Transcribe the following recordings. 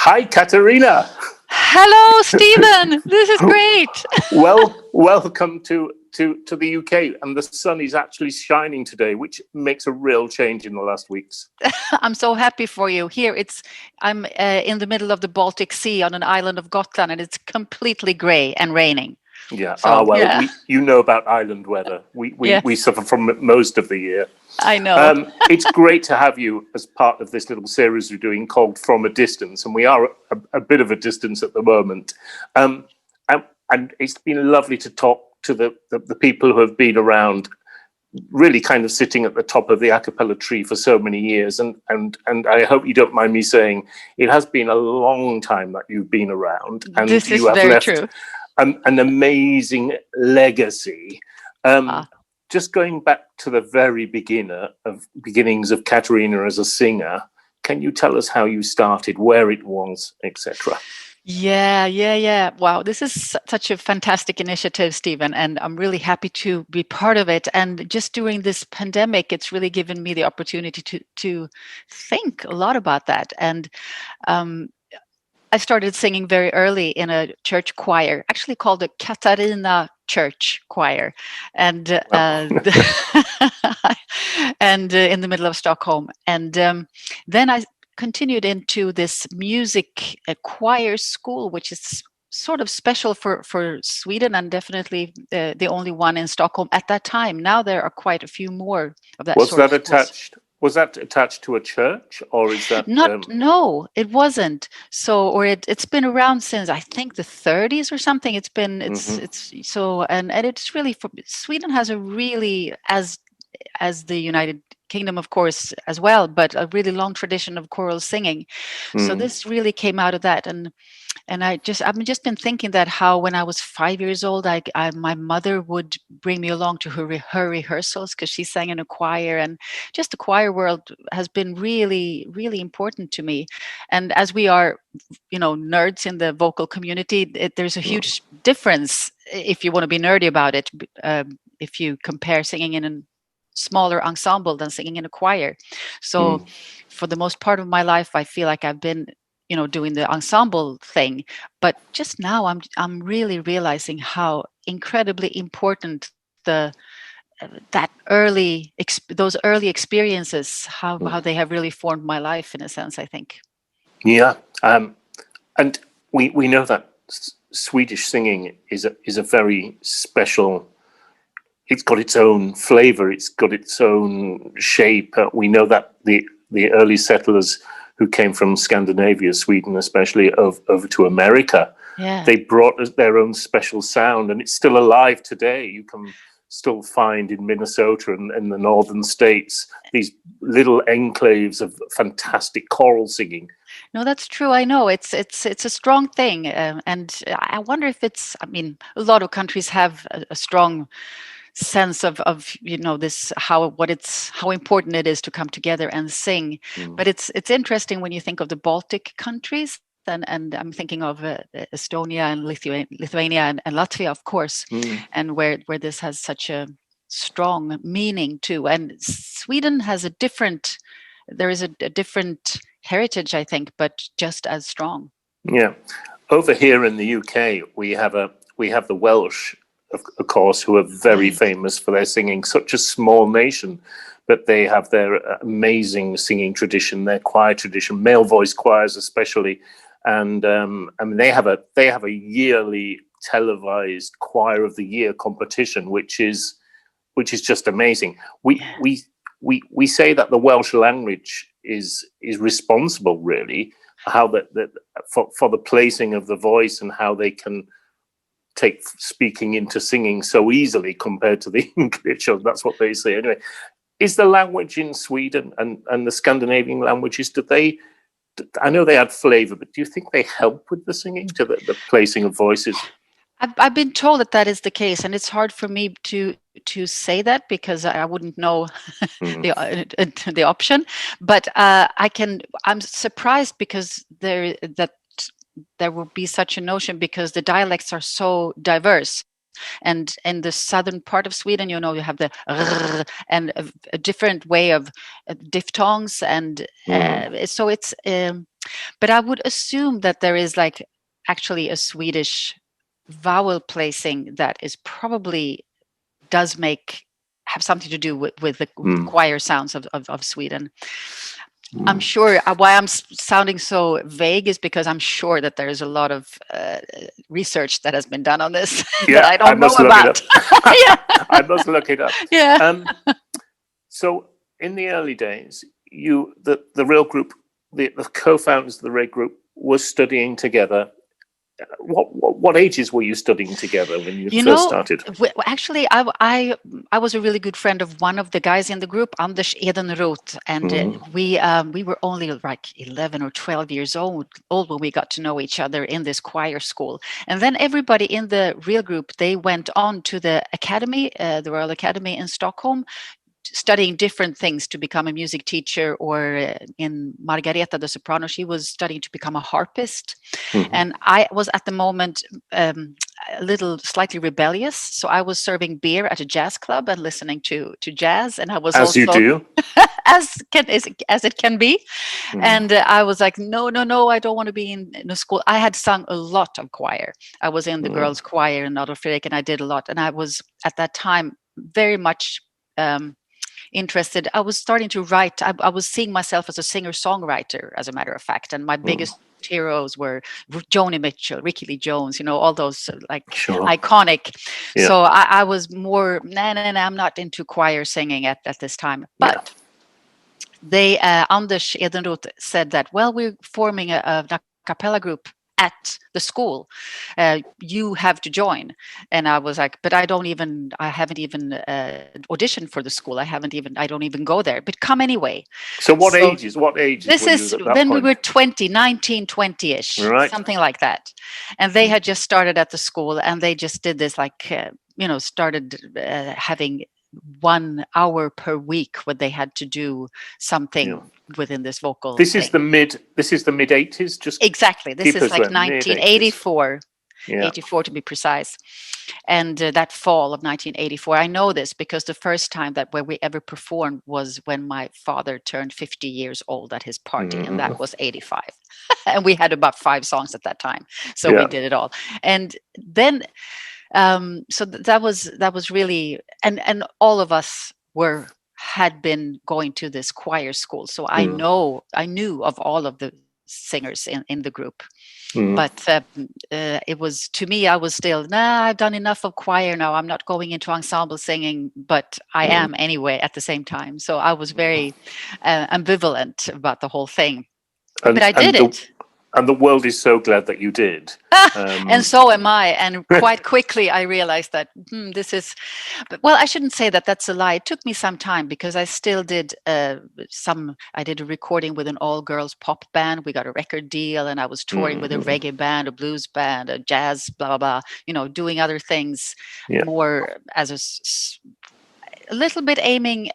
Hi, Katarina. Hello, Stephen. This is great. Welcome to the UK, and the sun is actually shining today, which makes a real change in the last weeks. I'm so happy for you. I'm in the middle of the Baltic Sea on an island of Gotland, and it's completely grey and raining. Yeah. So, yeah. You know about island weather. We Yes, suffer from it most of the year. I know. It's great to have you as part of this little series we're doing called From a Distance, and we are a bit of a distance at the moment. And it's been lovely to talk to the people who have been around, really kind of sitting at the top of the a cappella tree for so many years. And I hope you don't mind me saying it has been a long time that you've been around, and This is you have very left true. an amazing legacy. Just going back to the very beginnings of Katarina as a singer, can you tell us how you started, where it was, etc.? Yeah. Wow, this is such a fantastic initiative, Stephen, and I'm really happy to be part of it. And just during this pandemic, it's really given me the opportunity to think a lot about that. And I started singing very early in a church choir, actually called the Katarina Church Choir, and and in the middle of Stockholm. And then I continued into this music choir school, which is sort of special for Sweden, and definitely the only one in Stockholm at that time. Now there are quite a few more of that sort of schools. Was that attached to a church, or is that No, it wasn't. So, or it's been around since I think the 30s or something. It's so, and it's really Sweden has a really, as the United Kingdom, of course, as well, but a really long tradition of choral singing. So this really came out of that. And I've just been thinking that how when I was 5 years old, my mother would bring me along to her rehearsals because she sang in a choir, and just the choir world has been really, really important to me. And as we are, nerds in the vocal community, there's a huge difference if you want to be nerdy about it. If you compare singing in a smaller ensemble than singing in a choir. So for the most part of my life, I feel like I've been doing the ensemble thing, but just now I'm really realizing how incredibly important those early experiences, how they have really formed my life in a sense, I think. Yeah, and we know that Swedish singing is a very special. It's got its own flavor. It's got its own shape. We know that the early settlers who came from Scandinavia, Sweden especially, over to America, they brought their own special sound, and it's still alive today. You can still find in Minnesota and in the northern states these little enclaves of fantastic choral singing. No, that's true. I know it's a strong thing, and I wonder if it's. I mean, a lot of countries have a strong sense of this, how important it is to come together and sing. But it's interesting when you think of the Baltic countries, and I'm thinking of Estonia and Lithuania and Latvia, of course, and where this has such a strong meaning too. And Sweden has there is a different heritage, I think, but just as strong. Yeah, over here in the UK, we have the Welsh, of course, who are very famous for their singing. Such a small nation, but they have their amazing singing tradition, their choir tradition, male voice choirs especially, and I mean they have a yearly televised Choir of the Year competition, which is just amazing. We say that the Welsh language is responsible, really, how for the placing of the voice and how they can take speaking into singing so easily compared to the English, or that's what they say anyway. Is the language in Sweden and the Scandinavian languages, I know they add flavor, but do you think they help with the singing, to the placing of voices? I've been told that is the case, and it's hard for me to say that because I wouldn't know the option. But I'm surprised because there will be such a notion because the dialects are so diverse. And in the southern part of Sweden, you have the and a different way of diphthongs, and so it's But I would assume that there is like actually a Swedish vowel placing that is probably does have something to do with the choir sounds of Sweden. I'm sure why I'm sounding so vague is because I'm sure that there is a lot of research that has been done on this that I don't know about. I must look it up. Yeah. So in the early days, the real group, the co-founders of the real group, were studying together. What ages were you studying together when you first started? Actually, I was a really good friend of one of the guys in the group, Anders Edenroth, and we were only like 11 or 12 years old when we got to know each other in this choir school. And then everybody in the real group, they went on to the academy, the Royal Academy in Stockholm, studying different things to become a music teacher, or in Margareta the soprano, she was studying to become a harpist. And I was at the moment a little slightly rebellious, so I was serving beer at a jazz club and listening to jazz, and I was as you do as it can be. And I was like, no, I don't want to be in a school. I had sung a lot of choir. I was in the girls' choir in Adolf Fredrik, and I did a lot, and I was at that time very much interested. I was starting to write. I was seeing myself as a singer-songwriter, as a matter of fact. And my biggest heroes were Joni Mitchell, Ricky Lee Jones, all those iconic. Yeah. So I was more, I'm not into choir singing at this time. But they, Anders Edenroth said that, well, we're forming a cappella group at the school, you have to join. And I was like, but I haven't even auditioned for the school. I don't even go there, but come anyway. So what ages this is then point? We were 20-ish, right, something like that. And they had just started at the school, and they just did this like started having 1 hour per week where they had to do something within this vocal this thing. Is the mid 80s, just exactly. This is like 1984 84 to be precise. And that fall of 1984, I know this because the first time that where we ever performed was when my father turned 50 years old at his party, and that was 85. And we had about 5 songs at that time, so we did it all. And then so that was really, and all of us had been going to this choir school, so I knew of all of the singers in the group. But it was, to me, I was still, I've done enough of choir now, I'm not going into ensemble singing, but I am anyway at the same time. So I was very ambivalent about the whole thing. But I did it. And the world is so glad that you did. And so am I. And quite quickly, I realized that this is, well, I shouldn't say that that's a lie. It took me some time because I still did I did a recording with an all-girls pop band. We got a record deal, and I was touring with a reggae band, a blues band, a jazz, blah, blah, blah, doing other things more as a little bit aiming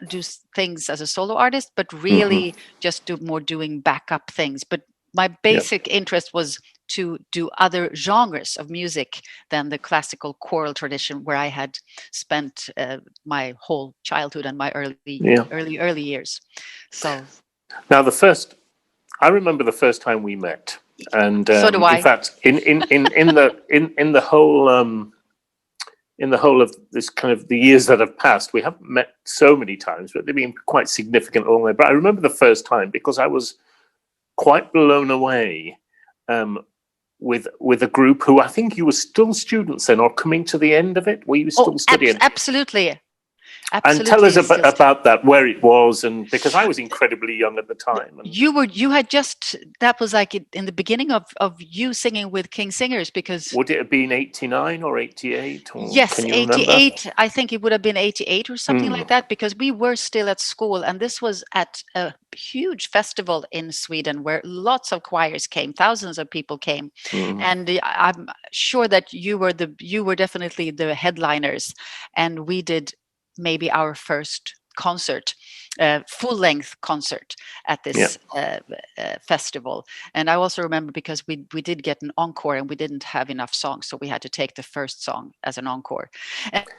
do things as a solo artist, but really just doing backup things. But my basic interest was to do other genres of music than the classical choral tradition, where I had spent my whole childhood and my early years. So now I remember the first time we met, and so do I. In fact, in the whole of this kind of the years that have passed, we haven't met so many times, but they've been quite significant along the way. But I remember the first time because I was quite blown away with a group who, I think you were still students then, or coming to the end of it. Were you still studying? Absolutely. And tell us about that, where it was, and because I was incredibly young at the time. You had just, that was like in the beginning of you singing with King Singers, because would it have been 89 or 88? Or yes, can you 88. Remember? I think it would have been 88 or something like that, because we were still at school, and this was at a huge festival in Sweden where lots of choirs came, thousands of people came, and I'm sure that you were definitely the headliners, and we did maybe our first concert, full-length concert at this festival. And I also remember because we did get an encore and we didn't have enough songs, so we had to take the first song as an encore.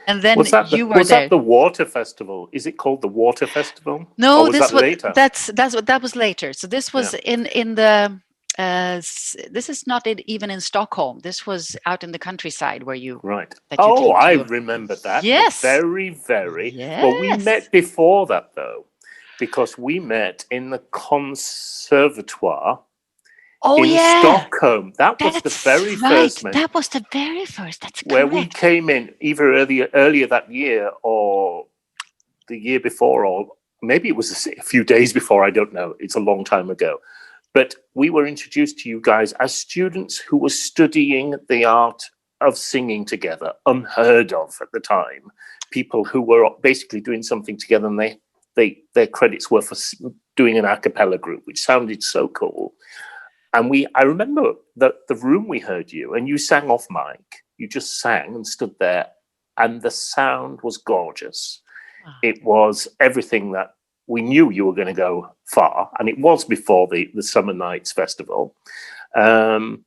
And then you were there. Was that the Water Festival? Is it called the Water Festival? No, or was that later? That was later. So this was in the. This is not even in Stockholm. This was out in the countryside where you. Right. That you came I to. remember that. Yes. Very, very. Yes. Well, we met before that though, because we met in the conservatoire. In Stockholm. That's the very first. That was the very first. That's correct. Where we came in either earlier that year or the year before, or maybe it was a few days before. I don't know. It's a long time ago. But we were introduced to you guys as students who were studying the art of singing together, unheard of at the time. People who were basically doing something together, and their credits were for doing an a cappella group, which sounded so cool. And I remember the room we heard you, and you sang off mic. You just sang and stood there, and the sound was gorgeous. Oh. It was everything that we knew you were going to go far, and it was before the Summer Nights Festival. Do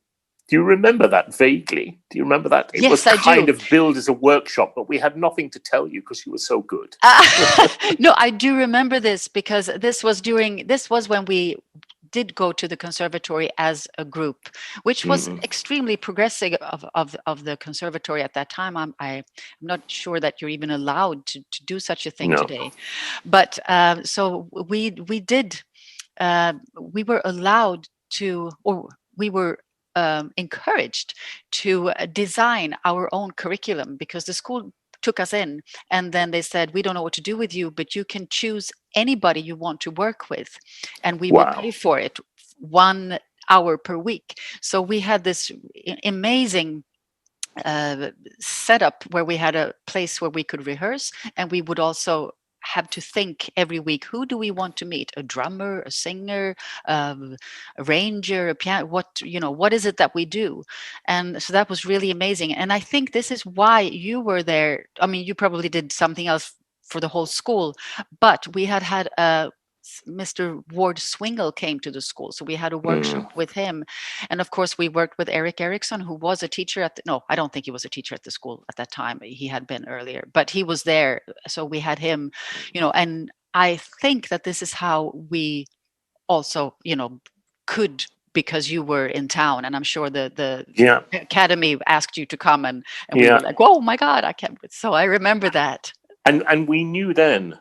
you remember that vaguely? Do you remember that? It was kind of billed as a workshop, but we had nothing to tell you because you were so good. No, I do remember this because this was when we did go to the conservatory as a group, which was extremely progressive of the conservatory at that time. I'm not sure that you're even allowed to do such a thing today. But so we did, we were allowed to, or we were encouraged to design our own curriculum, because the school took us in and then they said, we don't know what to do with you, but you can choose anybody you want to work with, and we will pay for it 1 hour per week. So we had this amazing setup where we had a place where we could rehearse, and we would also have to think every week, who do we want to meet? A drummer, a singer, a ranger, a piano, what is it that we do? And so that was really amazing. And I think this is why you were there. I mean, you probably did something else for the whole school, but we had Mr. Ward Swingle came to the school. So we had a workshop with him. And of course, we worked with Eric Erickson, who was a teacher no, I don't think he was a teacher at the school at that time. He had been earlier, but he was there. So we had him, and I think that this is how we also, could, because you were in town, and I'm sure the academy asked you to come, and we were like, oh my God, I can't. So I remember that. And we knew then,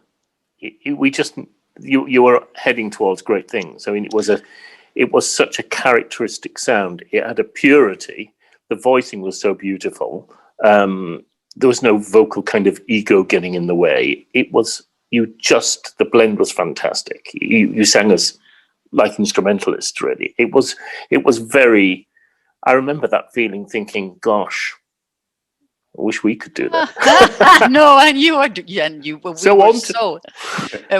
we just, you were heading towards great things. I mean, it was such a characteristic sound. It had a purity. The voicing was so beautiful. There was no vocal kind of ego getting in the way. It was, the blend was fantastic. You sang as like instrumentalists, really. It was very, I remember that feeling, thinking, gosh, I wish we could do that. No, and you are, and you. We so were on so.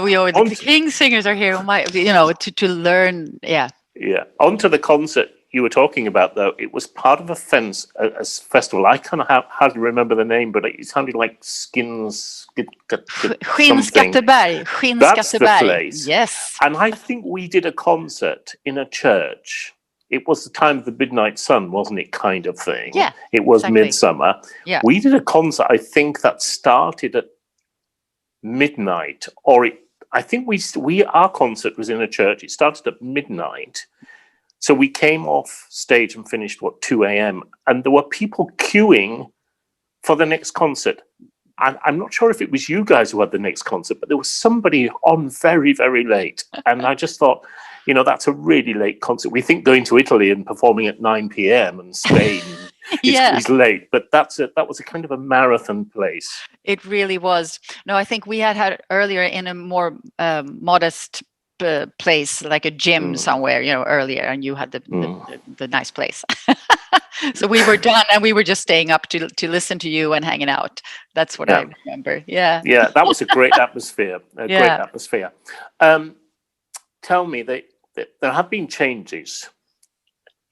We are the King Singers are here. To learn. Yeah. Yeah. Onto the concert you were talking about, though. It was part of a festival. I kind of hardly remember the name, but it sounded like Skinnskatteberg. That's the place. Yes. And I think we did a concert in a church. It was the time of the midnight sun, wasn't it, kind of thing? Yeah. It was midsummer. Yeah. We did a concert, I think, that started at midnight, I think our concert was in a church. It started at midnight. So we came off stage and finished, 2 a.m. And there were people queuing for the next concert. I'm not sure if it was you guys who had the next concert, but there was somebody on very, very late. And I just thought, that's a really late concert. We think going to Italy and performing at 9 p.m. and Spain is late, but that was a kind of a marathon place. It really was. No, I think we had earlier in a more modest place, like a gym somewhere, earlier, and you had the nice place. So we were done, and we were just staying up to listen to you and hanging out. That's what I remember. Yeah. Yeah, that was a great atmosphere. Great atmosphere. Tell me, there have been changes.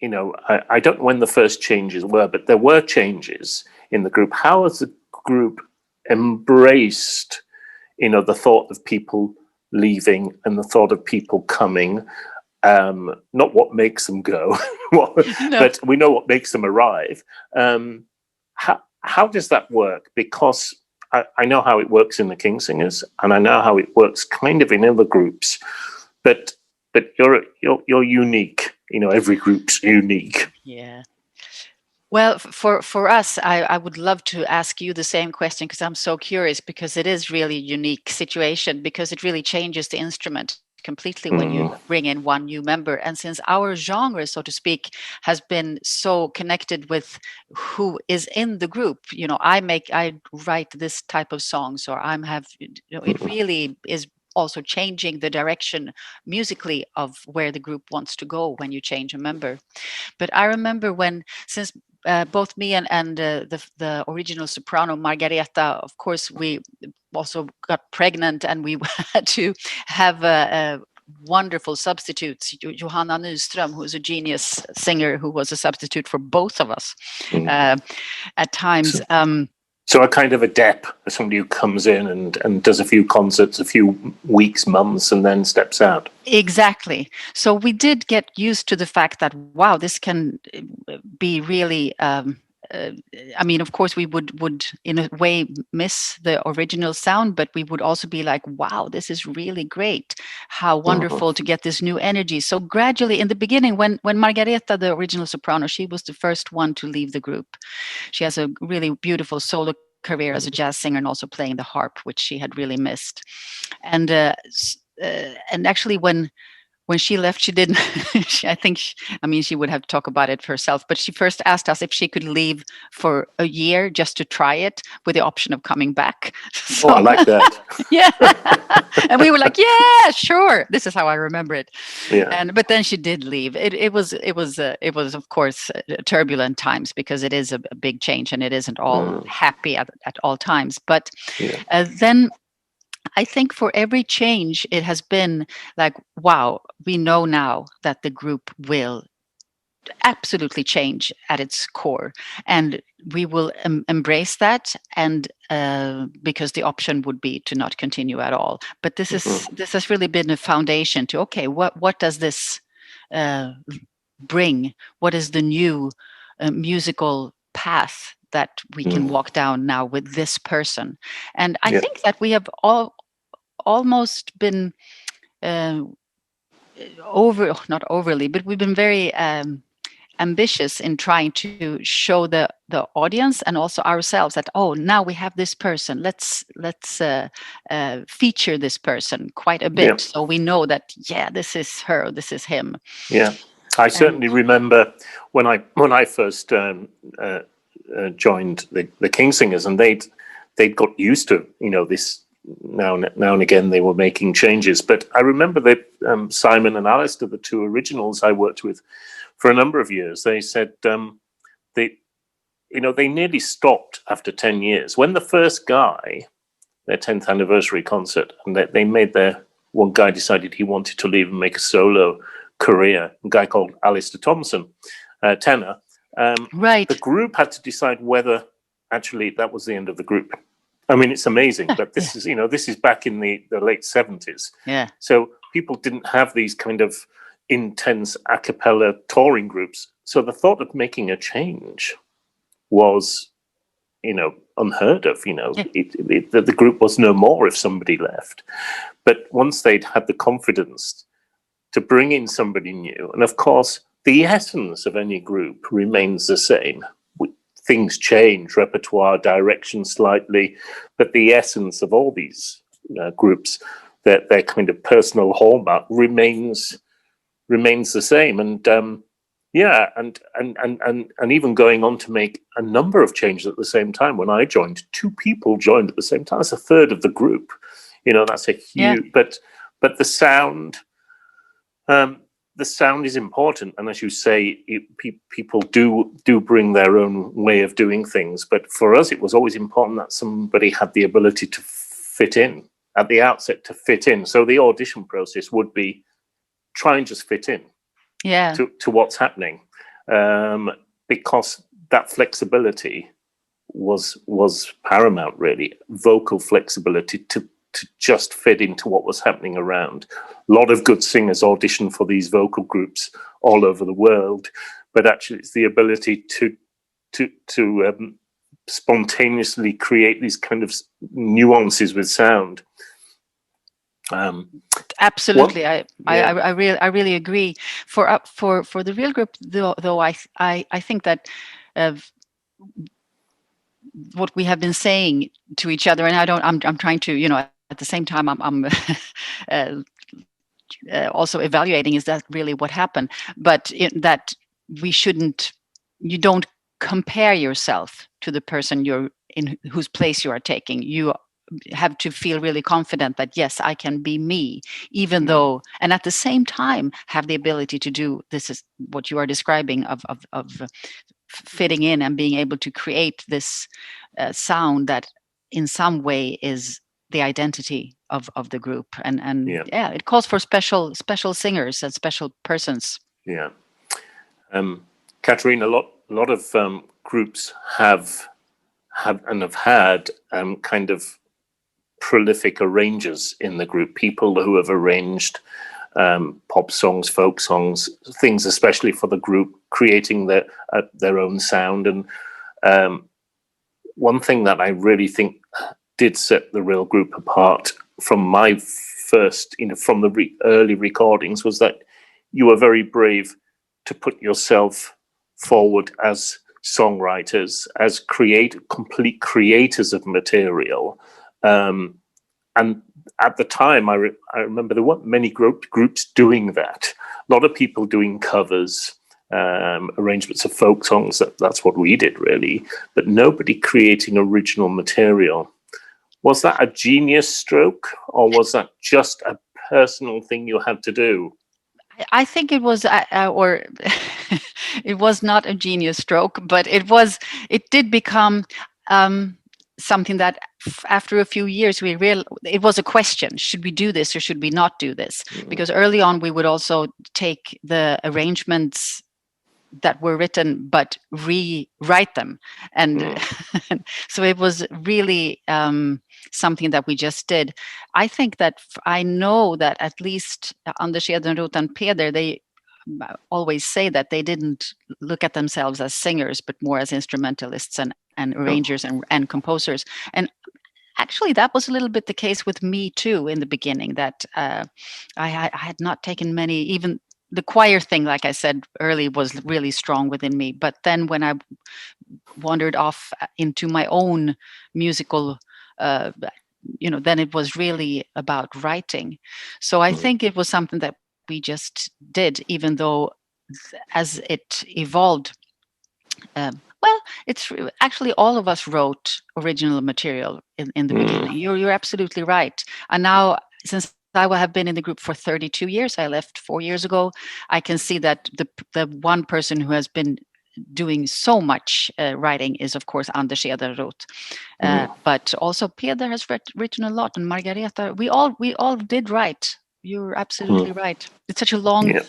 I don't know when the first changes were, but there were changes in the group. How has the group embraced, the thought of people leaving and the thought of people coming. Not what makes them go, No. but we know what makes them arrive. How does that work? Because I know how it works in the Kingsingers, and I know how it works kind of in other groups, but you're unique. Every group's unique. Yeah. Well, for us, I would love to ask you the same question, because I'm so curious, because it is really a unique situation, because it really changes the instrument completely when you bring in one new member. And since our genre, so to speak, has been so connected with who is in the group, I write this type of songs, or it really is also changing the direction musically of where the group wants to go when you change a member. But I remember since both me and the original soprano Margareta, of course, we also got pregnant, and we had to have a wonderful substitutes, Johanna Nyström, who's a genius singer, who was a substitute for both of us at times. So a kind of a dep, somebody who comes in and does a few concerts, a few weeks, months, and then steps out. Exactly. So we did get used to the fact that, wow, this can be really, of course, we would in a way miss the original sound, but we would also be like, wow, this is really great. How wonderful to get this new energy. So gradually, in the beginning, when Margareta, the original soprano, she was the first one to leave the group. She has a really beautiful solo career as a jazz singer, and also playing the harp, which she had really missed. And actually, when she left, she didn't. She would have to talk about it herself. But she first asked us if she could leave for a year just to try it, with the option of coming back. So, I like that. Yeah, and we were like, yeah, sure. This is how I remember it. Yeah. But then she did leave. It was of course turbulent times, because it is a big change, and it isn't all happy at all times. But then, I think for every change, it has been like, wow, we know now that the group will absolutely change at its core, and we will embrace that, and because the option would be to not continue at all. But this has really been a foundation to, okay, what does this bring? What is the new musical path that we can walk down now with this person? And I think that we have almost been not overly, but we've been very ambitious in trying to show the audience, and also ourselves, that, oh, now we have this person, let's feature this person quite a bit, so we know that, this is her, this is him. I certainly remember when I first joined the Kingsingers, and they'd got used to this. Now and again they were making changes, but I remember that Simon and Alistair, the two originals I worked with for a number of years, they said they nearly stopped after 10 years. When the first guy, their 10th anniversary concert, and they made one guy decided he wanted to leave and make a solo career, a guy called Alistair Thompson, tenor. Right. The group had to decide whether actually that was the end of the group. I mean, it's amazing, but this is back in the late 70s. Yeah. So people didn't have these kind of intense a cappella touring groups. So the thought of making a change was, unheard of. The group was no more if somebody left. But once they'd had the confidence to bring in somebody new, and of course, the essence of any group remains the same. Things change, repertoire, direction slightly, but the essence of all these groups, their kind of personal hallmark remains the same. And and even going on to make a number of changes at the same time. When I joined, 2 people joined at the same time. That's a third of the group. That's a huge. But the sound. The sound is important, and as you say, people do bring their own way of doing things. But for us, it was always important that somebody had the ability to fit in at the outset, to fit in. So the audition process would be try and just fit in to what's happening, because that flexibility was paramount, really. Vocal flexibility to just fit into what was happening around. A lot of good singers audition for these vocal groups all over the world, but actually it's the ability to spontaneously create these kind of nuances with sound. Absolutely, I really agree. For the real group, though, I think that what we have been saying to each other, and I'm trying to, at the same time, I'm also evaluating, is that really what happened? But that you don't compare yourself to the person you're in, whose place you are taking. You have to feel really confident that, yes, I can be me, even though, and at the same time have the ability to do, this is what you are describing of fitting in and being able to create this sound that in some way is the identity of the group. And it calls for special singers and special persons. Yeah. Katarina, a lot of groups have had kind of prolific arrangers in the group, people who have arranged pop songs, folk songs, things especially for the group, creating their own sound. And one thing that I really think did set the real group apart from my first, from the early recordings, was that you were very brave to put yourself forward as songwriters, as complete creators of material. And at the time, I remember there weren't many groups doing that. A lot of people doing covers, arrangements of folk songs. That's what we did, really. But nobody creating original material. Was that a genius stroke, or was that just a personal thing you had to do? I think it was, or it was not a genius stroke, but it did become something that after a few years it was a question: should we do this or should we not do this? Because early on we would also take the arrangements that were written but rewrite them, and so it was really something that we just did. I think that I know that at least Anders Edenroth and Peder, they always say that they didn't look at themselves as singers but more as instrumentalists and arrangers and composers. And actually that was a little bit the case with me too in the beginning, that I had not taken many, even the choir thing, like I said early, was really strong within me. But then when I wandered off into my own musical, then it was really about writing. So I think it was something that we just did, even though as it evolved, it's actually all of us wrote original material in the beginning. You're absolutely right. And now, since I have been in the group for 32 years, I left 4 years ago, I can see that the one person who has been doing so much writing is, of course, Anders Edenroth. But also Peder has written a lot, and Margareta. We all did write. You're absolutely right. It's such a long,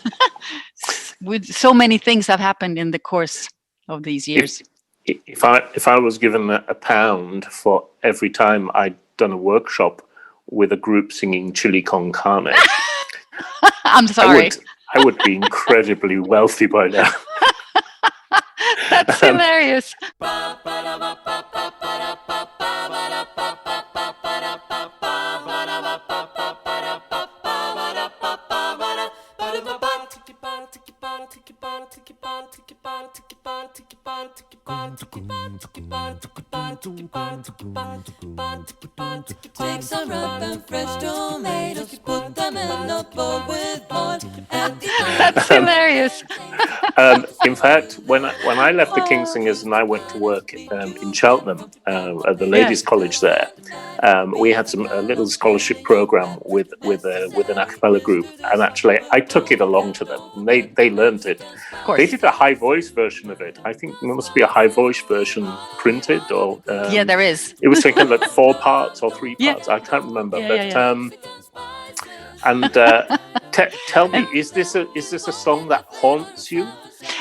with so many things have happened in the course of these years. If I was given a pound for every time I'd done a workshop with a group singing Chili con Carne, I'm sorry, I would be incredibly wealthy by now. That's hilarious. Take some ripe fresh tomatoes, put them in a bowl with oil. That's hilarious. In fact, when I left the King Singers and I went to work in Cheltenham at the ladies' college there, we had a little scholarship program with an a cappella group, and actually I took it along to them. And they learned it. They did a high voice version of it. I think there must be a high voice version printed, or there is. It was taken like 4 parts or 3 parts. I can't remember, And tell me, is this a song that haunts you?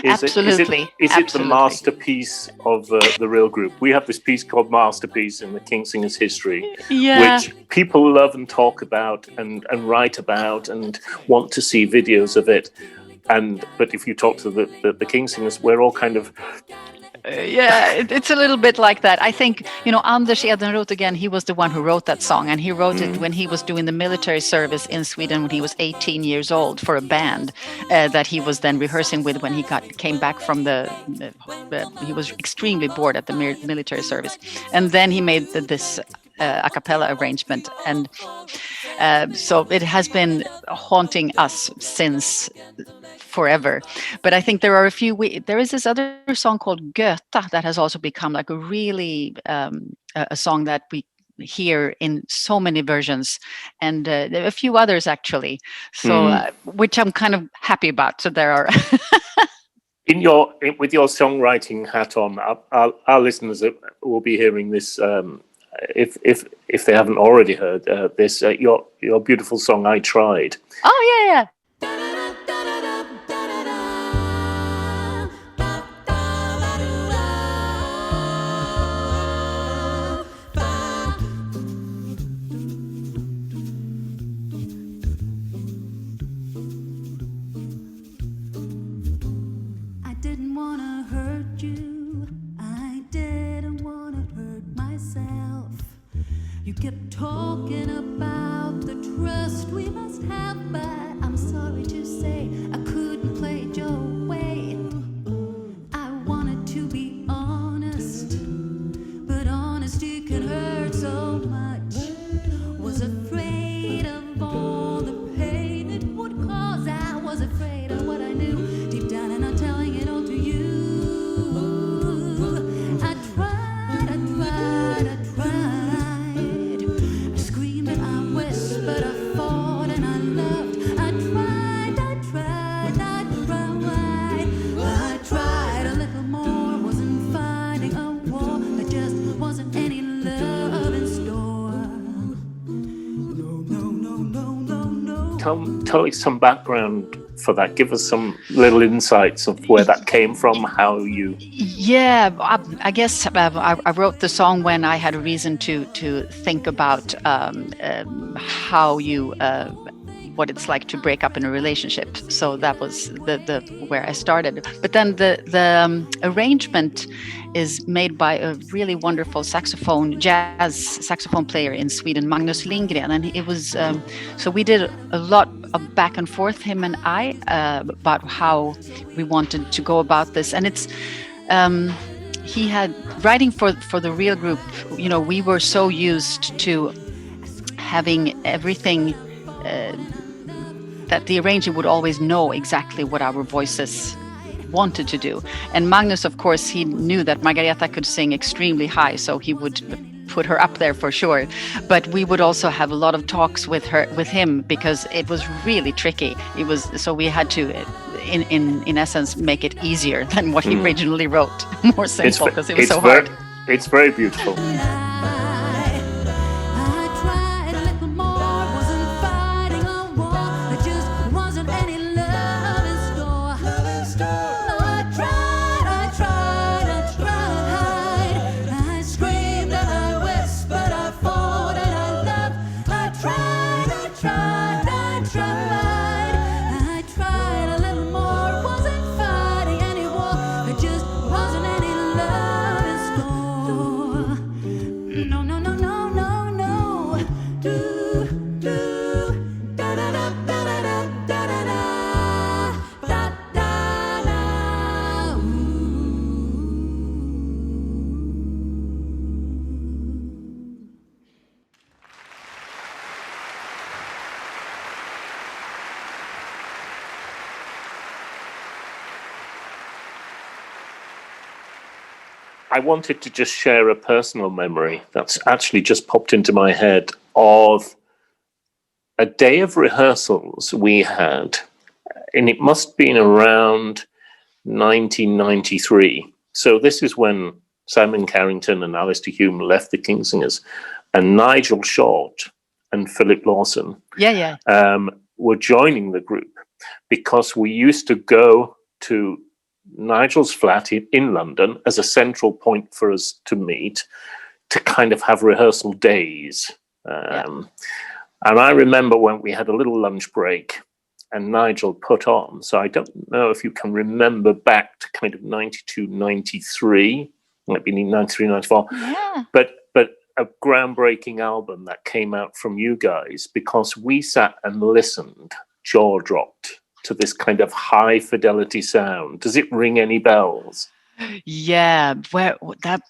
Absolutely. Is it the Absolutely. masterpiece of the real group? We have this piece called Masterpiece in the King Singers history, Yeah. which people love and talk about and write about and want to see videos of it. But if you talk to the King Singers, we're all kind of It's a little bit like that. I think, Anders Edenroth, again, he was the one who wrote that song, and he wrote it when he was doing the military service in Sweden when he was 18 years old for a band that he was then rehearsing with when he came back from he was extremely bored at the military service. And then he made this a cappella arrangement. And so it has been haunting us since forever. But I think there are there is this other song called Göta that has also become like a really a song that we hear in so many versions, and there are a few others actually. So which I'm kind of happy about. So there are. With your songwriting hat on, our listeners will be hearing this. If they haven't already heard this, your beautiful song "I Tried." Oh yeah. You kept talking about the trust we must have, but I'm sorry to say I couldn't play it your way. I wanted to be honest, but honesty can hurt so much. Was afraid of all the pain it would cause. I was afraid of what I knew deep down, and I'm telling it all to you. I tried. But I fought and I loved. I tried a little more. Wasn't fighting a war. There just wasn't any love in store. No. Tell us some background for that. Give us some little insights of where that came from, how you... Yeah, I guess I wrote the song when I had a reason to think about how you what it's like to break up in a relationship. So that was the where I started. But then the arrangement is made by a really wonderful jazz saxophone player in Sweden, Magnus Lindgren, and it was so we did a lot of back and forth, him and I, about how we wanted to go about this. And it's he had writing for the real group. We were so used to having everything that the arranger would always know exactly what our voices wanted to do. And Magnus, of course, he knew that Margareta could sing extremely high, so he would put her up there for sure. But we would also have a lot of talks with him, because it was really tricky. So we had to, in essence, make it easier than what he originally wrote. More simple, because it was so hard. It's very beautiful. I wanted to just share a personal memory that's actually just popped into my head of a day of rehearsals we had, and it must have been around 1993. So this is when Simon Carrington and Alistair Hume left the King Singers, and Nigel Short and Philip Lawson were joining the group, because we used to go to Nigel's flat in London as a central point for us to meet, to kind of have rehearsal days. And I remember when we had a little lunch break and Nigel put on, so I don't know if you can remember back to kind of 92, 93, might be 93, 94, but a groundbreaking album that came out from you guys, because we sat and listened, jaw dropped, to this kind of high fidelity sound. Does it ring any bells? Yeah, where that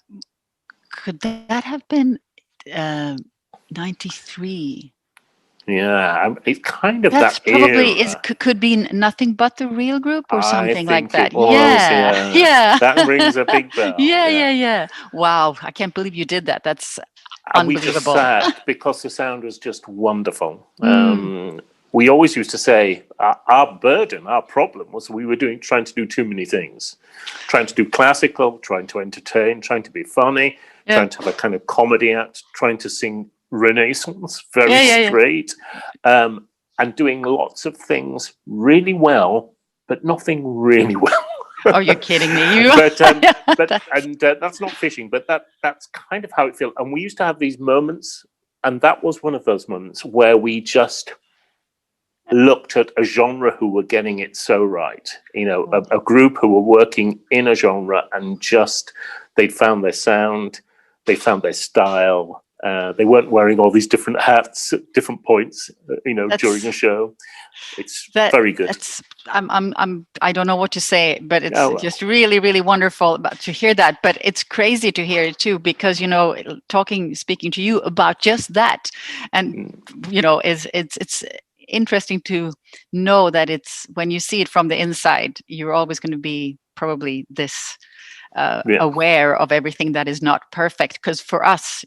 could that have been 93? Yeah, it's kind of That's that probably era. could be Nothing But the Real Group or something like that. It was, Yeah. That rings a big bell. Yeah. Wow, I can't believe you did that. That's and we just unbelievable. sat because the sound was just wonderful. We always used to say our burden, our problem was we were trying to do too many things. Trying to do classical, trying to entertain, trying to be funny, trying to have a kind of comedy act, trying to sing Renaissance very straight, and doing lots of things really well, but nothing really well. Oh, you're kidding me! That's not fishing, but that's kind of how it feels. And we used to have these moments, and that was one of those moments where we just looked at a genre who were getting it so right. You know, a group who were working in a genre and just they'd found their sound, they found their style. They weren't wearing all these different hats at different points, during a show. It's very good. I don't know what to say, but it's just really, really wonderful to hear that. But it's crazy to hear it too, because speaking to you about just that, and it's interesting to know that it's when you see it from the inside, you're always going to be probably this aware of everything that is not perfect. Because for us,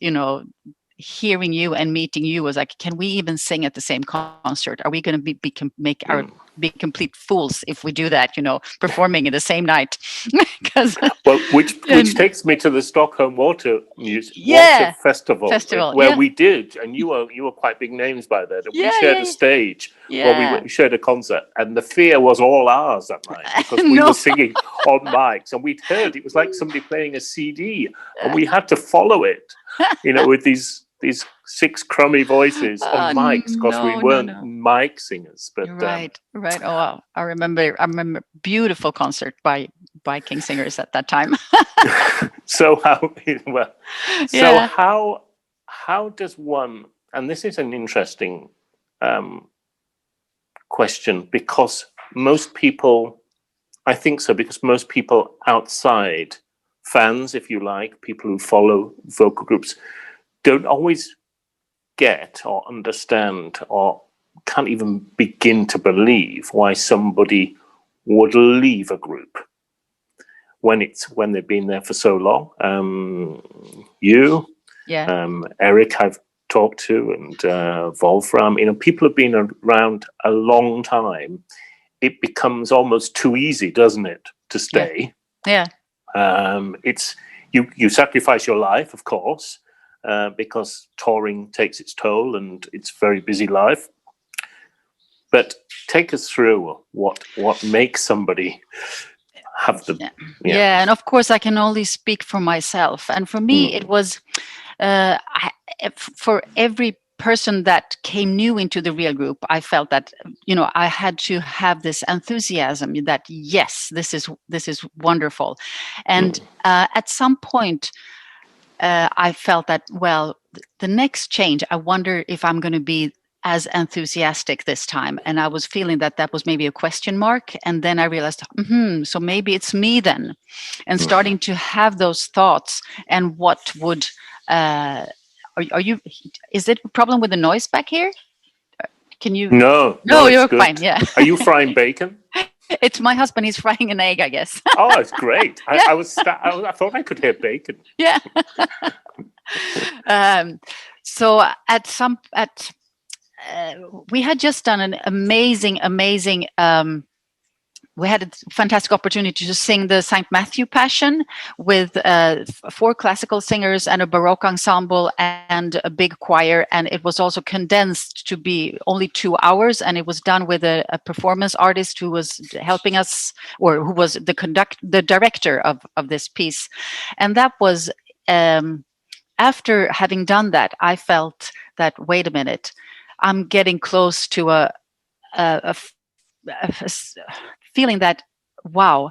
hearing you and meeting you was like, can we even sing at the same concert? Are we going to be complete fools if we do that? Performing in the same night. Which takes me to the Stockholm Water Festival where we did, and you were quite big names by then. And we shared a stage where we shared a concert, and the fear was all ours that night because we were singing on mics, and we'd heard it was like somebody playing a CD, and we had to follow it, with these 6 crummy voices on mics because we weren't mic singers. But right. Oh, wow. I remember beautiful concert by King Singers at that time. How does one? And this is an interesting question, because most people, I think so, because most people outside, fans, if you like, people who follow vocal groups, don't always get or understand or can't even begin to believe why somebody would leave a group when they've been there for so long. Eric I've talked to, and Wolfram, people have been around a long time. It becomes almost too easy, doesn't it, to stay? It's you sacrifice your life, of course, because touring takes its toll and it's a very busy life. But take us through what makes somebody have the... And of course I can only speak for myself. And for me, it was for every person that came new into the real group, I felt that, I had to have this enthusiasm that, yes, this is wonderful. And at some point, I felt that, well, the next change, I wonder if I'm going to be as enthusiastic this time. And I was feeling that was maybe a question mark. And then I realized, so maybe it's me then. And starting to have those thoughts, and what would, are you, is it a problem with the noise back here? Can you? No, you're good. Fine. Yeah. Are you frying bacon? It's my husband. He's frying an egg, I guess. Oh, it's great. I thought I could hear bacon. Yeah. So we had just done an amazing we had a fantastic opportunity to sing the St. Matthew Passion with 4 classical singers and a Baroque ensemble and a big choir. And it was also condensed to be only 2 hours. And it was done with a performance artist who was helping us, or who was the director of this piece. And that was, after having done that, I felt that, wait a minute, I'm getting close to a feeling that, wow,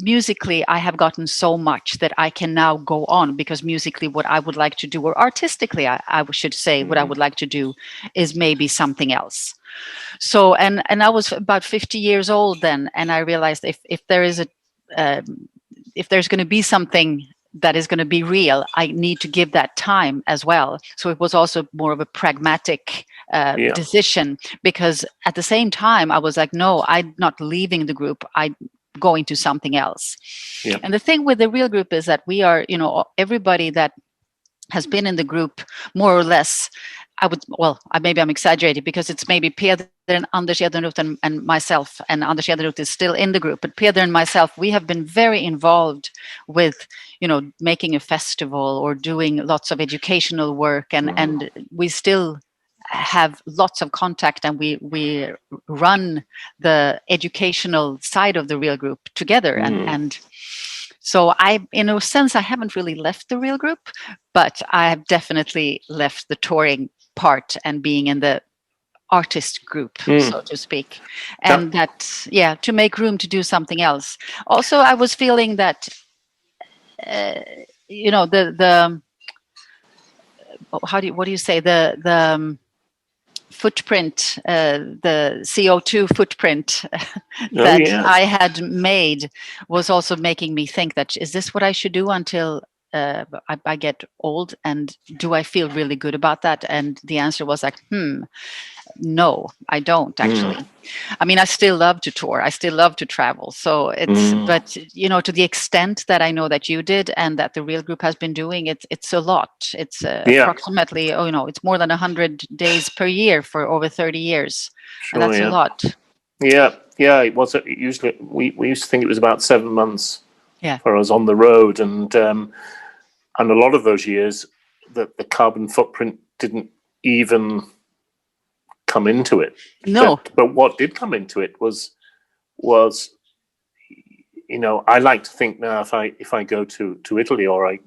musically I have gotten so much that I can now go on, because musically what I would like to do, or artistically I should say, what I would like to do is maybe something else. So and I was about 50 years old then, and I realized if there is if there's going to be something that is going to be real, I need to give that time as well. So it was also more of a pragmatic decision, because at the same time I was like, no, I'm not leaving the group, I'm going to something else. Yeah. And the thing with the real group is that we are, everybody that has been in the group more or less, maybe I'm exaggerating, because it's maybe Peder and Anders Edenroth and myself, and Anders Edenroth is still in the group, but Peder and myself, we have been very involved with, making a festival or doing lots of educational work, and we still have lots of contact, and we run the educational side of the real group together. And so in a sense, I haven't really left the real group, but I have definitely left the touring part and being in the artist group, so to speak. And to make room to do something else. Also, I was feeling that, the what do you say? The footprint, the CO2 footprint that I had made was also making me think that, is this what I should do until I get old? And do I feel really good about that? And the answer was like, no, I don't actually. I mean, I still love to tour. I still love to travel. So it's, but to the extent that I know that you did and that the real group has been doing, it's a lot. It's approximately, it's more than 100 days per year for over 30 years. Sure, and that's a lot. Yeah. It was usually, we used to think it was about 7 months for us on the road. And a lot of those years, the carbon footprint didn't even come into it. No. But what did come into it was I like to think now, if I go to Italy, or I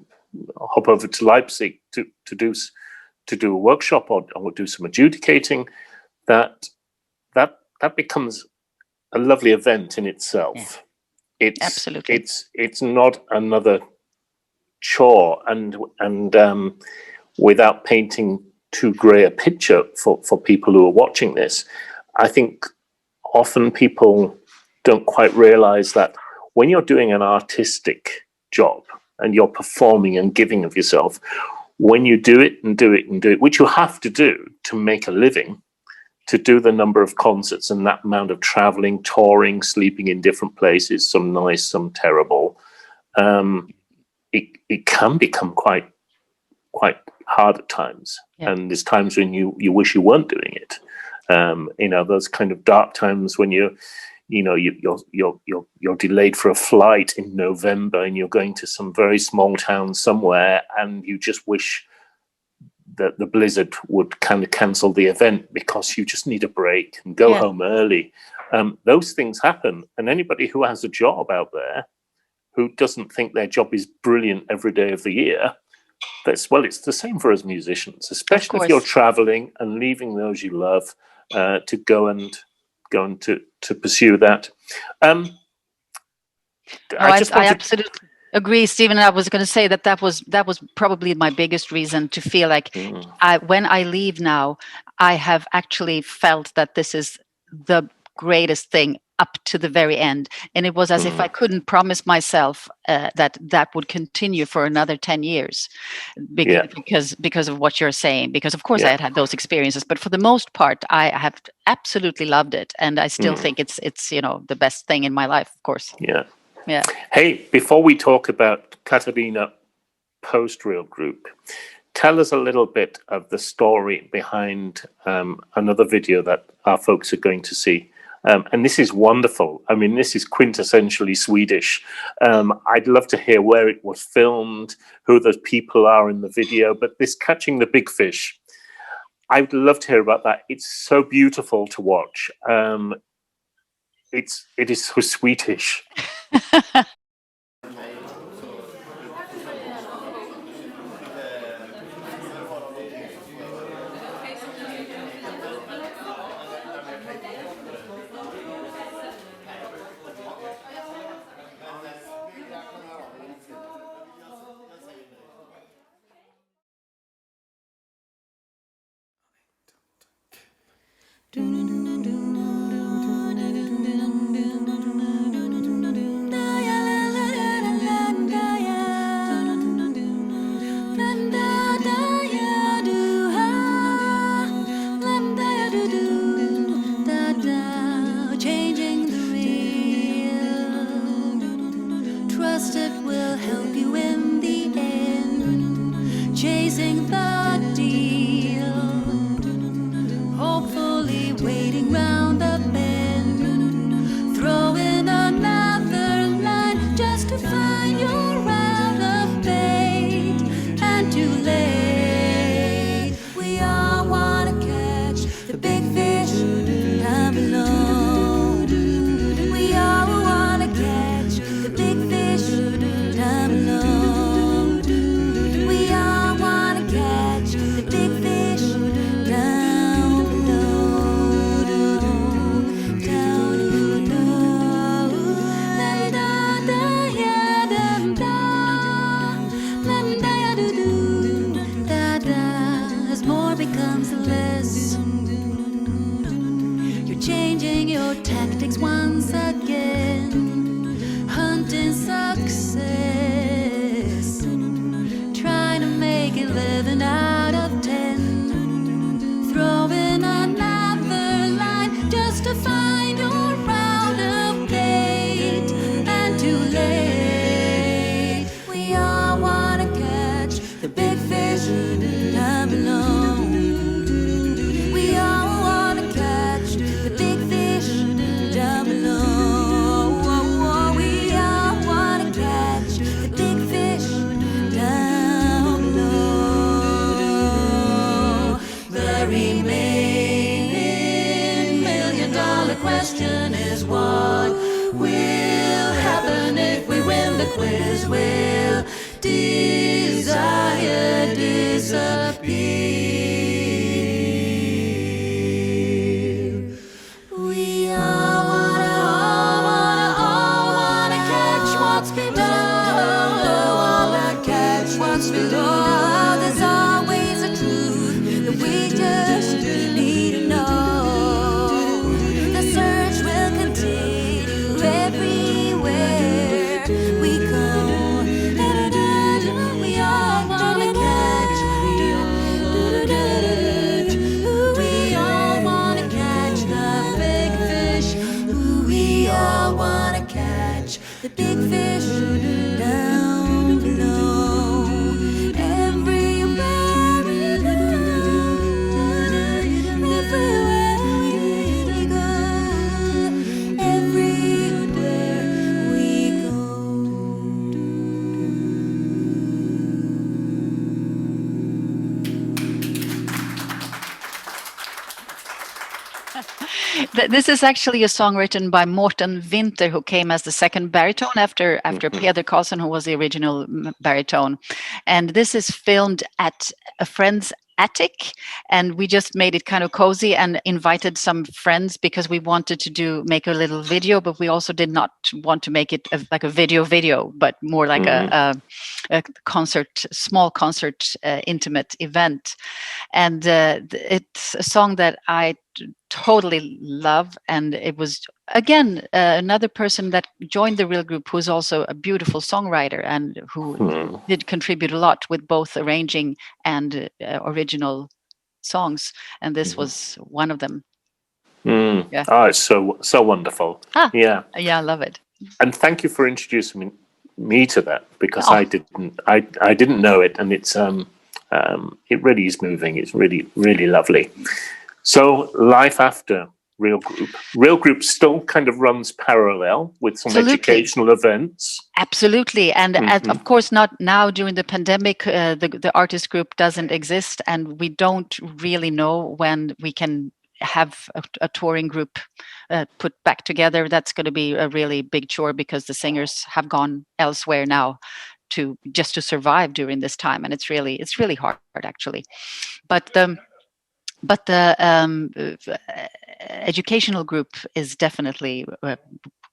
hop over to Leipzig to do a workshop or do some adjudicating, that becomes a lovely event in itself. It's absolutely, it's not another chore, and without painting too grey a picture for people who are watching this, I think often people don't quite realize that when you're doing an artistic job and you're performing and giving of yourself, when you do it, which you have to do to make a living, to do the number of concerts and that amount of traveling, touring, sleeping in different places, some nice, some terrible, it can become quite hard at times. And there's times when you wish you weren't doing it. Those kind of dark times when you're delayed for a flight in November and you're going to some very small town somewhere, and you just wish that the blizzard would kind of cancel the event because you just need a break and go home early. Those things happen, and anybody who has a job out there who doesn't think their job is brilliant every day of the year, it's the same for us musicians, especially if you're traveling and leaving those you love to go and to pursue that. I absolutely agree, Stephen. I was going to say that was probably my biggest reason to feel like when I leave now, I have actually felt that this is the greatest thing up to the very end. And it was as if I couldn't promise myself that would continue for another 10 years because of what you're saying. Because of course I had those experiences, but for the most part, I have absolutely loved it. And I still think it's the best thing in my life, of course. Yeah. Hey, before we talk about Katarina post-real group, tell us a little bit of the story behind another video that our folks are going to see. And this is wonderful. I mean, this is quintessentially Swedish. I'd love to hear where it was filmed, who the people are in the video, but this Catching the Big Fish, I'd love to hear about that. It's so beautiful to watch. It is so Swedish. Changing the real. Trust it will help you in the end. Chasing the deal. Hopefully waiting round the bend. Throwing another line just to find you're out of bait. And too late. We all wanna catch the big fish down below. We all wanna catch the big fish down below. We all wanna catch the big fish down below. Down below. Da da da ya da da. Da da ya do do. Da da. As more becomes less. You're changing your tactics once again. Hunting success. Trying to make 11 out of 10. Throwing another line just to find you're out of bait. And too late. We all wanna catch the big fish down below. We all wanna catch the big fish down below. We all wanna catch the big fish down below. The remaining $1,000,000 question is what will happen if we win the quiz? Will desire disappear? We all wanna catch what's below. Wanna catch what's below. There's always a truth that we just need to know. The search will continue everywhere we go. We all wanna catch. We all wanna catch the big fish. We all wanna catch the big fish down below. Everywhere we go, everywhere we go, everywhere we go. This is actually a song written by Morten Winter, who came as the second baritone after Peder Karlsson, who was the original baritone. And this is filmed at a friend's attic, and we just made it kind of cozy and invited some friends because we wanted to make a little video, but we also did not want to make it like a video, but more like a concert, small concert, intimate event. And it's a song that I totally love, and it was again another person that joined the real group who's also a beautiful songwriter and who did contribute a lot with both arranging and original songs, and this was one of them. Yeah. Oh, it's so wonderful. Yeah, I love it. And thank you for introducing me to that, because I didn't know it, and it's it really is moving. It's really, really lovely. So, life after. Real Group still kind of runs parallel with some Absolutely. educational events. Absolutely. And of course, not now during the pandemic, the artist group doesn't exist, and we don't really know when we can have a touring group put back together. That's going to be a really big chore because the singers have gone elsewhere now to survive during this time. And it's really hard, actually. But the educational group is definitely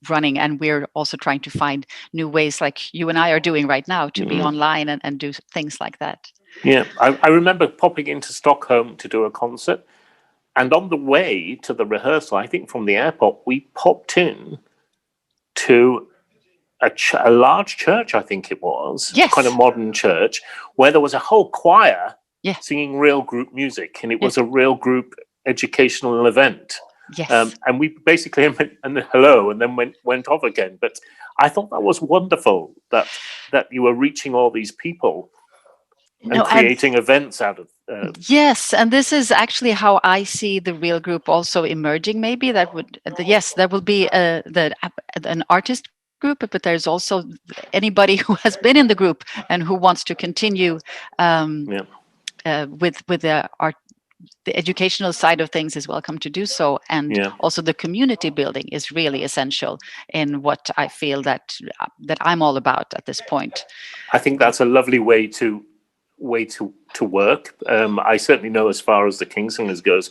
running, and we're also trying to find new ways, like you and I are doing right now, to be online and do things like that. Yeah, I remember popping into Stockholm to do a concert, and on the way to the rehearsal, I think from the airport, we popped in to a large church, I think it was, Yes. kind of modern church, where there was a whole choir Yeah. singing real group music, and it was Yeah. a real group educational event. Yes. And we basically went and hello, and then went off again. But I thought that was wonderful that you were reaching all these people and creating events out of. Yes, and this is actually how I see the real group also emerging. Maybe there will be an artist group, but there's also anybody who has been in the group and who wants to continue with the art. The educational side of things is welcome to do so, and also the community building is really essential in what I feel that I'm all about at this point. I think that's a lovely way to work. I certainly know, as far as the Kingsingers goes,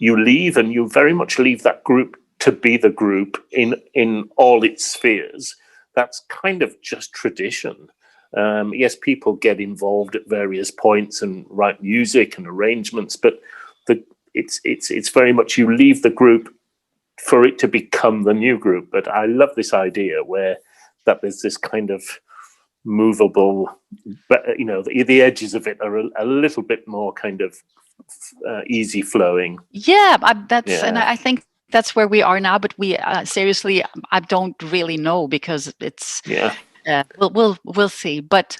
you leave, and you very much leave that group to be the group in all its spheres. That's kind of just tradition. Yes, people get involved at various points and write music and arrangements, but it's very much you leave the group for it to become the new group. But I love this idea where that there's this kind of movable, but the edges of it are a little bit more kind of easy flowing. Yeah, and I think that's where we are now. But we seriously, I don't really know, because it's we'll see. But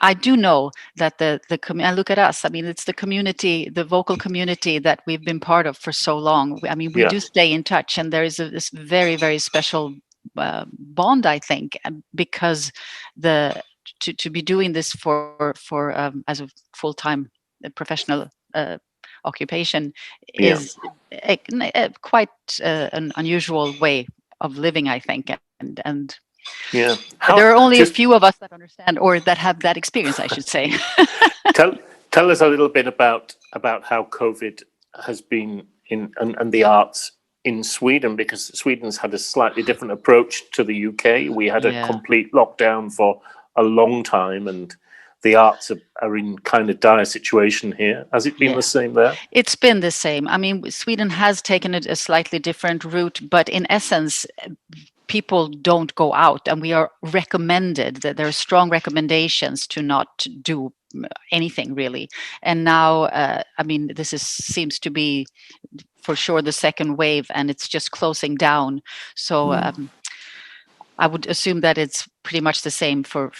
I do know that and look at us. I mean, it's the community, the vocal community that we've been part of for so long. I mean, we do stay in touch, and there is this very, very special bond, I think, because to be doing this for as a full-time professional occupation is quite an unusual way of living, I think, and there are only a few of us that understand, or that have that experience, I should say. Tell us a little bit about how COVID has been and the arts in Sweden, because Sweden's had a slightly different approach to the UK. We had a complete lockdown for a long time, and the arts are in kind of dire situation here. Has it been the same there? It's been the same. I mean, Sweden has taken a slightly different route, but in essence, people don't go out, and we are recommended, that there are strong recommendations to not do anything really. And now, I mean, this seems to be for sure the second wave, and it's just closing down. So I would assume that it's pretty much the same for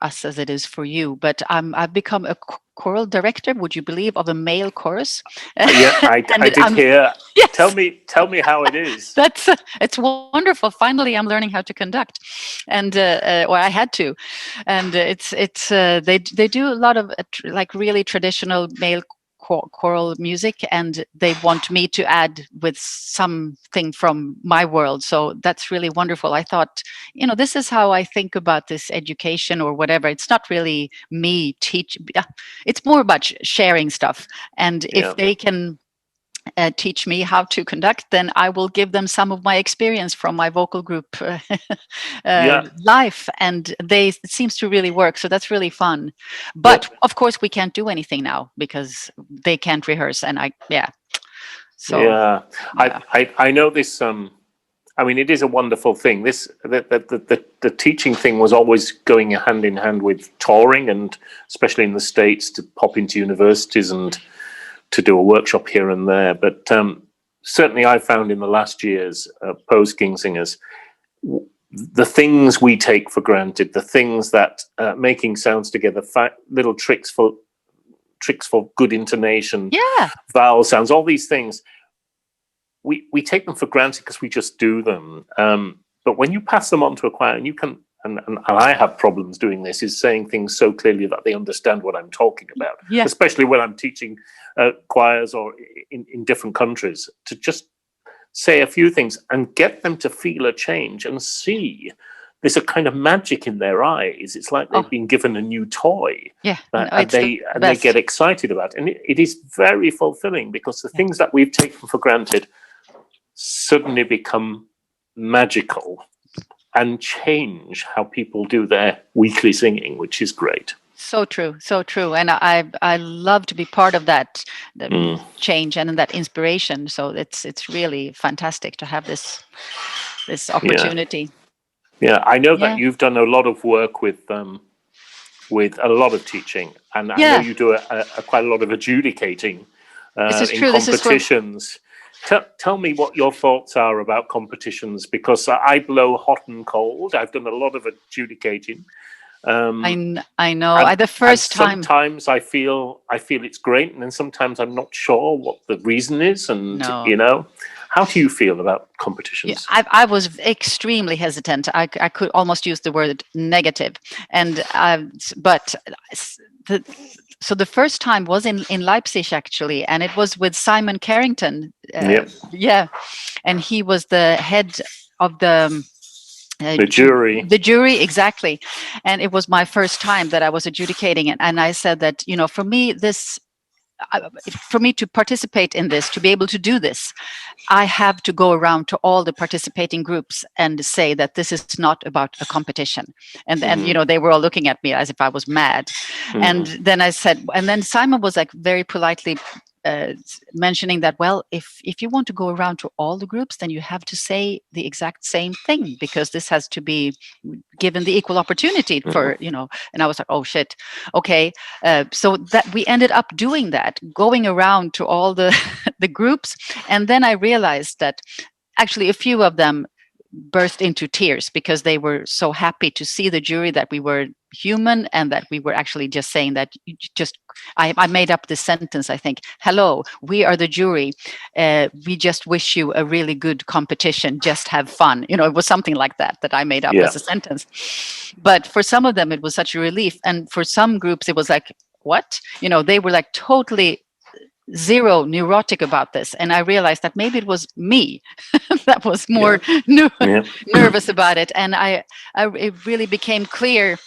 us as it is for you. But I've become a choral director, would you believe, of a male chorus. I did hear. Yes. Tell me how it is. It's wonderful. Finally, I'm learning how to conduct, and or I had to, and they do a lot of like really traditional male choral music, and they want me to add with something from my world. So that's really wonderful. I thought, this is how I think about this education or whatever. It's not really me teach. It's more about sharing stuff. And if they can teach me how to conduct, then I will give them some of my experience from my vocal group life, and it seems to really work. So that's really fun. But of course, we can't do anything now because they can't rehearse, and I know this. I mean, it is a wonderful thing. This the teaching thing was always going hand in hand with touring, and especially in the States, to pop into universities and to do a workshop here and there. But certainly I found in the last years, post Kingsingers, the things we take for granted, the things that making sounds together, little tricks for good intonation, vowel sounds, all these things, we take them for granted because we just do them. But when you pass them on to a choir, and you can, and I have problems doing this, is saying things so clearly that they understand what I'm talking about, especially when I'm teaching choirs or in different countries, to just say a few things and get them to feel a change and see there's a kind of magic in their eyes. It's like they've been given a new toy. And they get excited about it. And it is very fulfilling, because the things that we've taken for granted suddenly become magical and change how people do their weekly singing, which is great. So true, so true. And I love to be part of that change and that inspiration. So it's really fantastic to have this opportunity. Yeah, I know that you've done a lot of work with a lot of teaching, and I know you do quite a lot of adjudicating in competitions. Tell me what your thoughts are about competitions, because I blow hot and cold. I've done a lot of adjudicating. I know. The first time, sometimes I feel it's great, and then sometimes I'm not sure what the reason is. And how do you feel about competitions? I was extremely hesitant. I could almost use the word negative, and so the first time was in Leipzig, actually, and it was with Simon Carrington. And he was the head of the jury, exactly. And it was my first time that I was adjudicating it, and I said that for me to participate in this, to be able to do this, I have to go around to all the participating groups and say that this is not about a competition. And then they were all looking at me as if I was mad. And then I said, and then Simon was like very politely mentioning that, well, if you want to go around to all the groups, then you have to say the exact same thing, because this has to be given the equal opportunity for, and I was like, oh shit. Okay. So that we ended up doing that, going around to all the groups. And then I realized that actually a few of them burst into tears, because they were so happy to see the jury, that we were human, and that we were actually just saying that I made up this sentence, I think, hello, we are the jury, we just wish you a really good competition, just have fun. It was something like that I made up as a sentence. But for some of them it was such a relief, and for some groups it was like, what? They were like totally zero neurotic about this, and I realized that maybe it was me that was more nervous about it. And it really became clear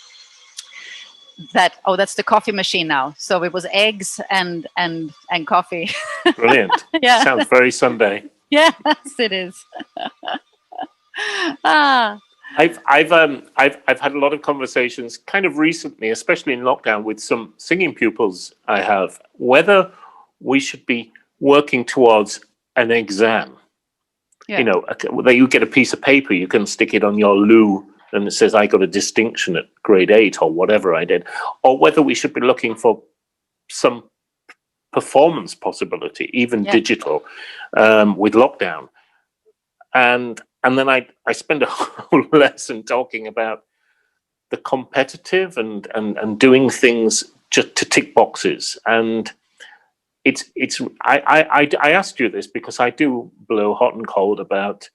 that, that's the coffee machine now. So it was eggs and coffee. Brilliant. Sounds very Sunday. Yes, it is. I've had a lot of conversations kind of recently, especially in lockdown, with some singing pupils I have, whether we should be working towards an exam. That you get a piece of paper, you can stick it on your loo, and it says, I got a distinction at grade 8 or whatever I did, or whether we should be looking for some performance possibility, even digital, with lockdown. And then I spend a whole lesson talking about the competitive and doing things just to tick boxes. And I asked you this because I do blow hot and cold about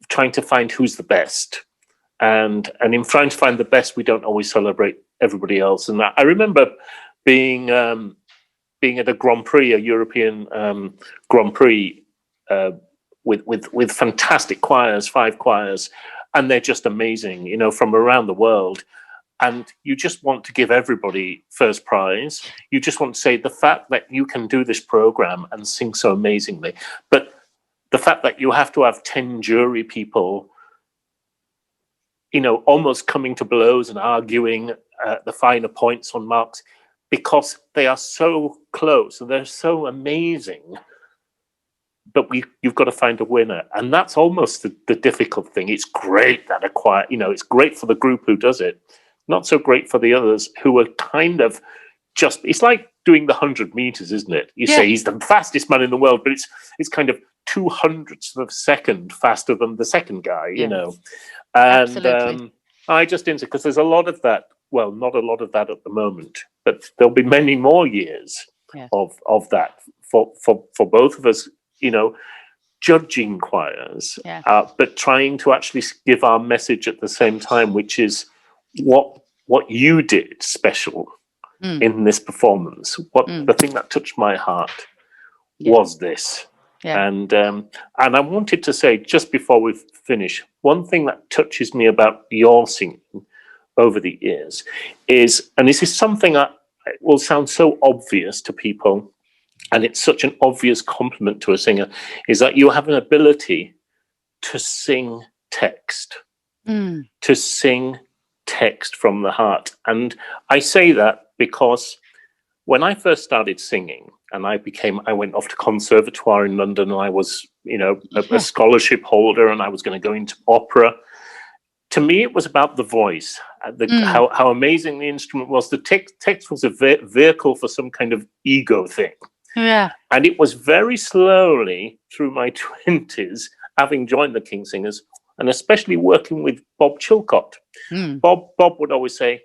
trying to find who's the best, and in trying to find the best, we don't always celebrate everybody else. And I remember being at a Grand Prix, a European Grand Prix, with fantastic choirs, 5 choirs, and they're just amazing, from around the world. And you just want to give everybody first prize. You just want to say the fact that you can do this program and sing so amazingly, but the fact that you have to have 10 jury people, almost coming to blows and arguing the finer points on marks, because they are so close and they're so amazing. But you've got to find a winner, and that's almost the difficult thing. It's great that a choir, it's great for the group who does it. Not so great for the others who are kind of just, it's like doing the 100 meters, isn't it? You say he's the fastest man in the world, but it's kind of 200ths of a second faster than the second guy, And I just insist, because there's a lot of that. Well, not a lot of that at the moment, but there'll be many more years of that for both of us, judging choirs, Yeah. but trying to actually give our message at the same time, which is what you did special in this performance. The thing that touched my heart was this. Yeah. And I wanted to say, just before we finish, one thing that touches me about your singing over the years is, and this is something that will sound so obvious to people, and it's such an obvious compliment to a singer, is that you have an ability to sing text, to sing text from the heart. And I say that because when I first started singing, and I went off to conservatoire in London, and I was, a scholarship holder, and I was going to go into opera. To me, it was about the voice, how amazing the instrument was. The text was a vehicle for some kind of ego thing. Yeah. And it was very slowly through my 20s, having joined the King Singers, and especially working with Bob Chilcott. Bob would always say,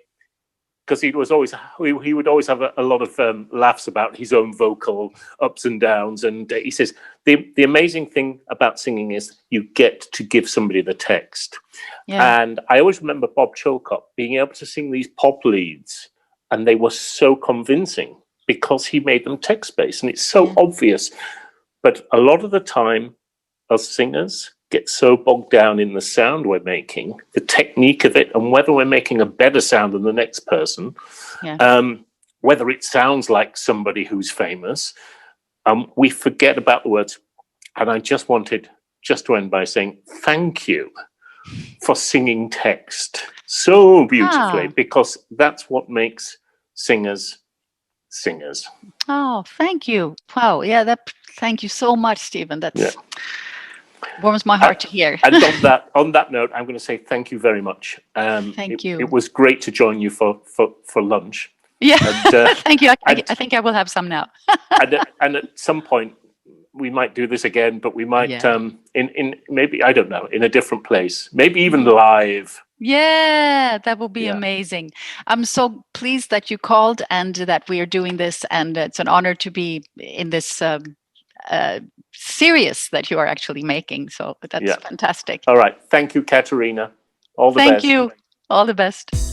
because he would always have a lot of laughs about his own vocal ups and downs. And he says, the amazing thing about singing is you get to give somebody the text. Yeah. And I always remember Bob Chilcott being able to sing these pop leads, and they were so convincing because he made them text-based, and it's so obvious. But a lot of the time, us singers get so bogged down in the sound we're making, the technique of it, and whether we're making a better sound than the next person, whether it sounds like somebody who's famous, we forget about the words. And I just wanted to end by saying thank you for singing text so beautifully, because that's what makes singers singers. Oh, thank you. Wow. Yeah, thank you so much, Stephen. That's warms my heart to hear. And on that note, I'm going to say thank you very much. Thank you. It was great to join you for lunch. Yeah, and, thank you. I think I will have some now. and at some point, we might do this again, but we might in maybe, I don't know, in a different place, maybe even live. Yeah, that will be amazing. I'm so pleased that you called and that we are doing this, and it's an honor to be in this series that you are actually making. So that's fantastic. All right. Thank you, Katarina. All the best. Thank you. All the best.